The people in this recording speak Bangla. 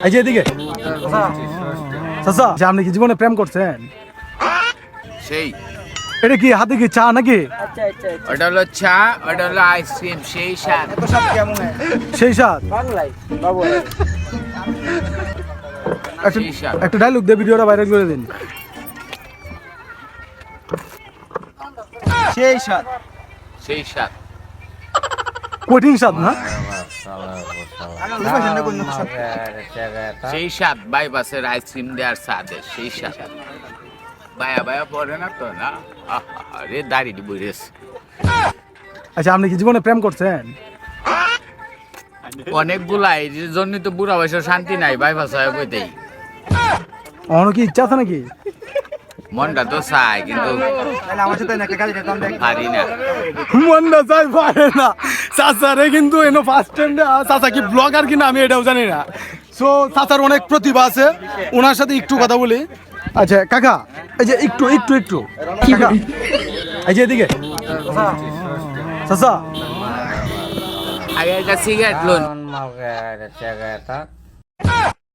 এই যে এদিকে চাচা, যে আপনি কি জীবনে প্রেম করছেন? সেই এটা কি হাতে কি চা নাকি? ওটা হলো চা, ওটা হলো আইসক্রিম, সেই স্বাদ। সেই স্বাদ। সেই স্বাদ। একটা ডায়লগ দিয়ে ভিডিওটা ভাইরাল করে দিন। সেই স্বাদ। সেই স্বাদ। কঠিন স্বাদ না? সেই স্বাদ বাইপাসের আইসক্রিম দেওয়ার স্বাদে সেই স্বাদ। বায়া বায়া পড়ে না তো না, আরে দাড়ি বুড়েস। আচ্ছা, আপনি কি জীবনে প্রেম করছেন? অনেকগুলা, এই জন্যই তো বুড়া বয়সে শান্তি নাই, বাইপাস হয়ে বইতেই। অন্য কি ইচ্ছা আছে নাকি? মনটা তো চাই কিন্তু আমার সাথে একটা গাড়ি যেতাম দেখ। পারি না। মন না চাই পারে না চাচারে, কিন্তু এনো ফার্স্ট টাইমে চাচা কি ব্লগার কিনা আমি এটাও জানি না। সো চাচার অনেক প্রতিভা আছে, ওনার সাথে একটু কথা বলি। আচ্ছা কাকা, এই যে একটু একটু একটু কাকা, এই যে এদিকে চাচা, আগে একটা সিগারেট লোন।